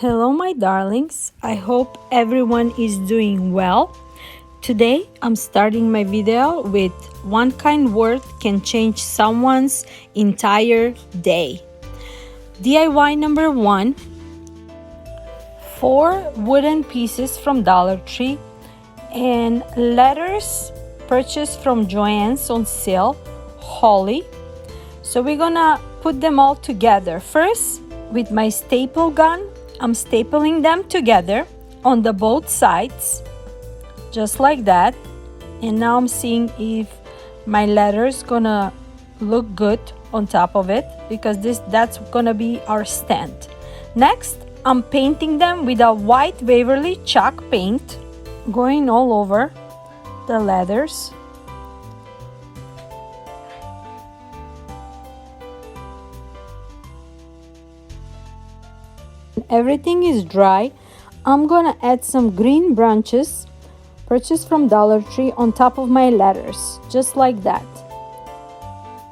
Hello, my darlings. I hope everyone is doing well. Today, I'm starting my video with one kind word can change someone's entire day. DIY number 1, 4 wooden pieces from Dollar Tree and letters purchased from Joann's on sale, Holly. So we're gonna put them all together. First, with my staple gun, I'm stapling them together on the both sides, just like that. And now I'm seeing if my letters gonna look good on top of it, because that's gonna be our stand. Next, I'm painting them with a white Waverly chalk paint, going all over the letters. Everything is dry. I'm gonna add some green branches purchased from Dollar Tree on top of my letters, just like that.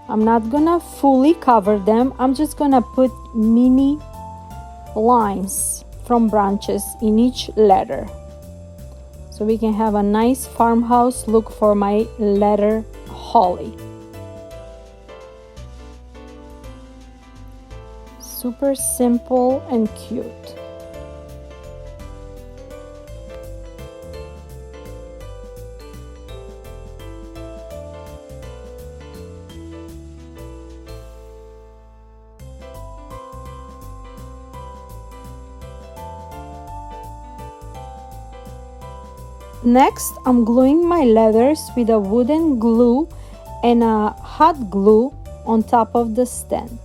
I'm not gonna fully cover them. I'm just gonna put mini lines from branches in each letter, so we can have a nice farmhouse look for my letter Holly. Super simple and cute. Next, I'm gluing my letters with a wooden glue and a hot glue on top of the stand.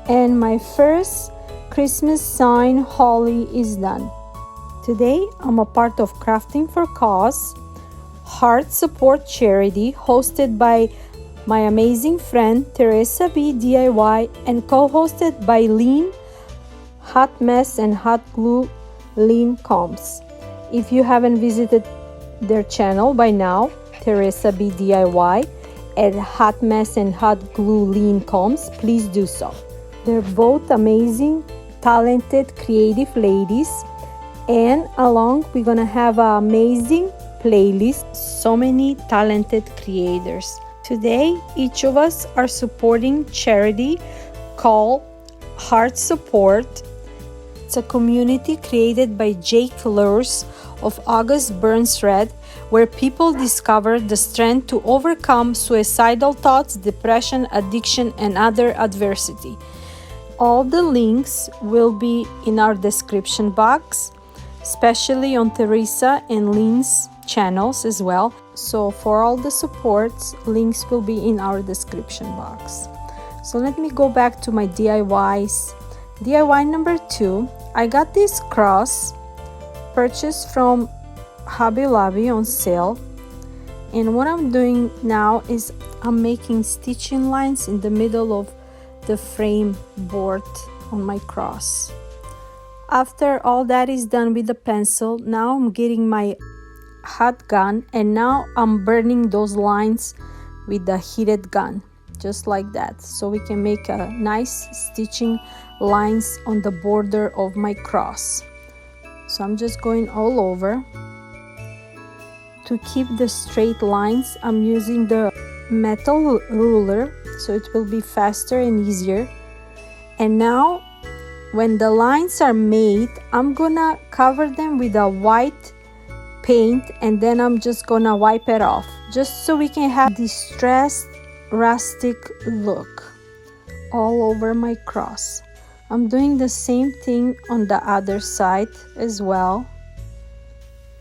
And my first Christmas sign Holly is done. Today I'm a part of Crafting for Cause, Heart Support Charity, hosted by my amazing friend Teresa B. DIY and co-hosted by Lean Hot Mess and Hot Glue Lean Combs. If you haven't visited their channel by now, Teresa B. DIY and Hot Mess and Hot Glue Lean Combs, please do so. They're both amazing, talented, creative ladies, and along we're gonna have an amazing playlist, so many talented creators. Today, each of us are supporting charity called Heart Support. It's a community created by Jake Lurs of August Burns Red, where people discover the strength to overcome suicidal thoughts, depression, addiction, and other adversity. All the links will be in our description box, especially on Teresa and Lynn's channels as well. So for all the supports, links will be in our description box. So let me go back to my DIYs. DIY number 2, I got this cross purchased from Hubby on sale. And what I'm doing now is I'm making stitching lines in the middle of the frame board on my cross. After all that is done with the pencil, now I'm getting my hot gun and now I'm burning those lines with the heated gun, just like that, so we can make a nice stitching lines on the border of my cross. So I'm just going all over. To keep the straight lines, I'm using the metal ruler, so it will be faster and easier. And now when the lines are made, I'm gonna cover them with a white paint and then I'm just gonna wipe it off, just so we can have distressed rustic look all over my cross. I'm doing the same thing on the other side as well,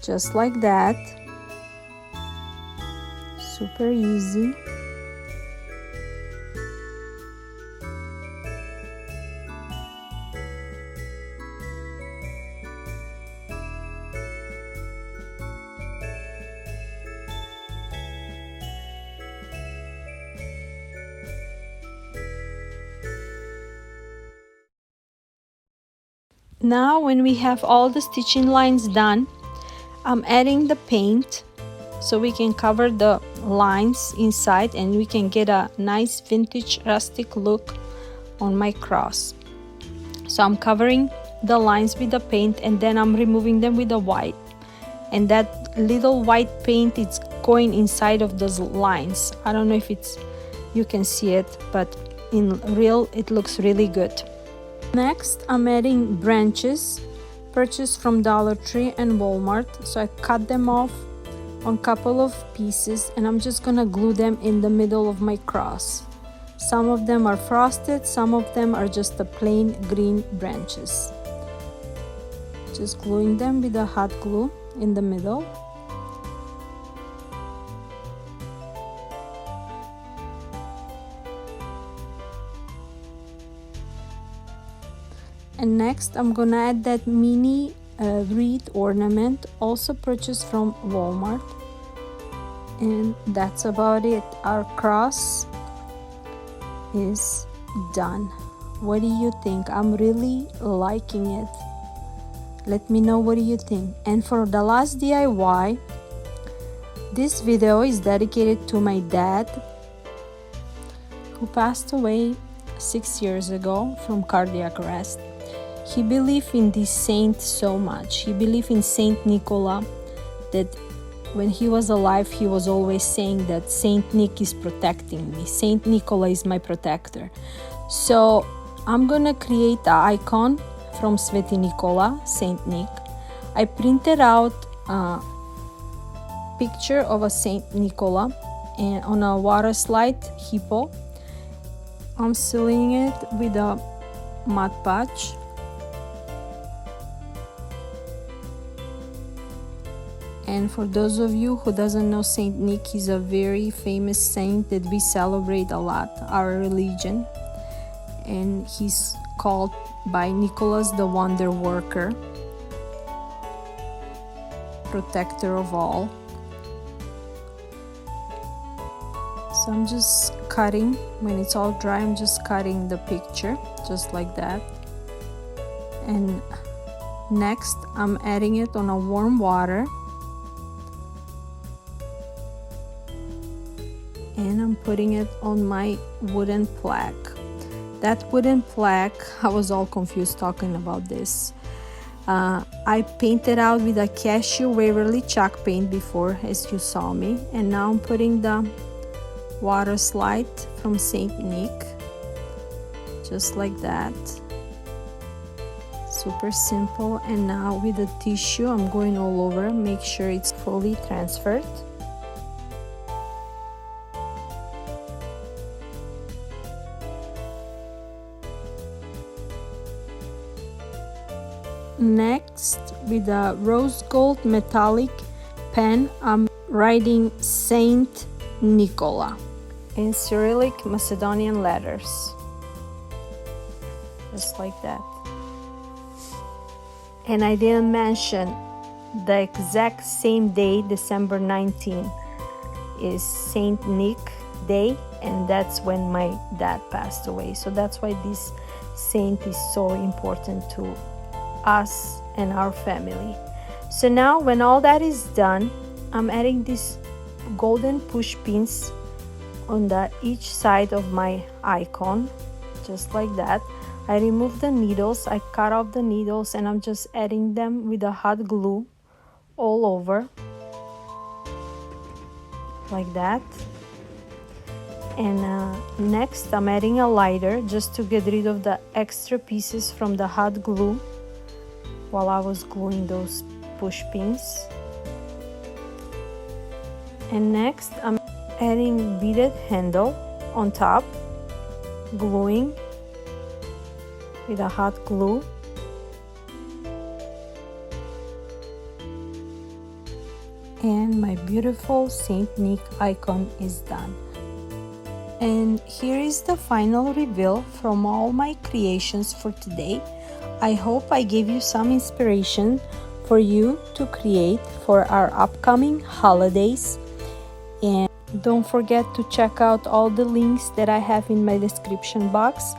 just like that. Super easy. Now when we have all the stitching lines done, I'm adding the paint so we can cover the lines inside and we can get a nice vintage rustic look on my cross. So I'm covering the lines with the paint and then I'm removing them with the white, and that little white paint is going inside of those lines. I don't know if you can see it, but in real it looks really good. Next, I'm adding branches purchased from Dollar Tree and Walmart. So I cut them off on couple of pieces and I'm just gonna glue them in the middle of my cross. Some of them are frosted, some of them are just the plain green branches. Just gluing them with a hot glue in the middle. And next I'm gonna add that mini wreath ornament, also purchased from Walmart. And that's about it. Our cross is done. What do you think? I'm really liking it. Let me know, what do you think? And for the last DIY, this video is dedicated to my dad, who passed away 6 years ago from cardiac arrest. He believed in this saint so much. He believed in Saint Nicola, that when he was alive, he was always saying that Saint Nick is protecting me. Saint Nicola is my protector. So I'm gonna create an icon from Sveti Nicola, Saint Nick. I printed out a picture of a Saint Nicola and on a water slide hippo. I'm sealing it with a Mod Podge. And for those of you who doesn't know Saint Nick, he's a very famous saint that we celebrate a lot, our religion. And he's called by Nicholas the Wonder Worker, protector of all. So I'm just cutting, when it's all dry, I'm just cutting the picture, just like that. And next, I'm adding it on a warm water. And I'm putting it on my wooden plaque. That wooden plaque, I was all confused talking about this. I painted out with a Cashew Waverly chalk paint before, as you saw me. And now I'm putting the water slide from Saint Nick, just like that. Super simple. And now with the tissue, I'm going all over, make sure it's fully transferred. Next, with a rose gold metallic pen, I'm writing Saint Nicola in Cyrillic Macedonian letters, just like that. And I didn't mention the exact same day, December 19, is Saint Nick Day, and that's when my dad passed away. So that's why this saint is so important to us and our family. So now when all that is done, I'm adding these golden push pins on each side of my icon, just like that. I remove the needles, I cut off the needles, and I'm just adding them with a hot glue all over, like that. And next I'm adding a lighter just to get rid of the extra pieces from the hot glue while I was gluing those push pins. And next I'm adding beaded handle on top, gluing with a hot glue. And my beautiful Saint Nick icon is done. And here is the final reveal from all my creations for today. I hope I gave you some inspiration for you to create for our upcoming holidays. And don't forget to check out all the links that I have in my description box,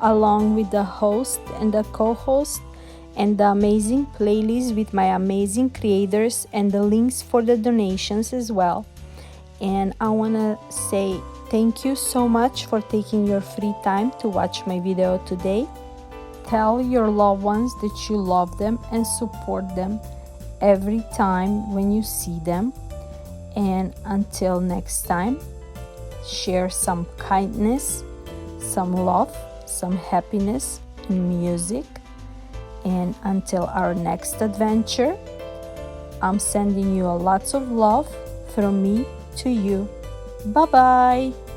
along with the host and the co-host and the amazing playlist with my amazing creators and the links for the donations as well. And I want to say thank you so much for taking your free time to watch my video today. Tell your loved ones that you love them and support them every time when you see them. And until next time, share some kindness, some love, some happiness and music. And until our next adventure, I'm sending you a lots of love from me to you. Bye bye.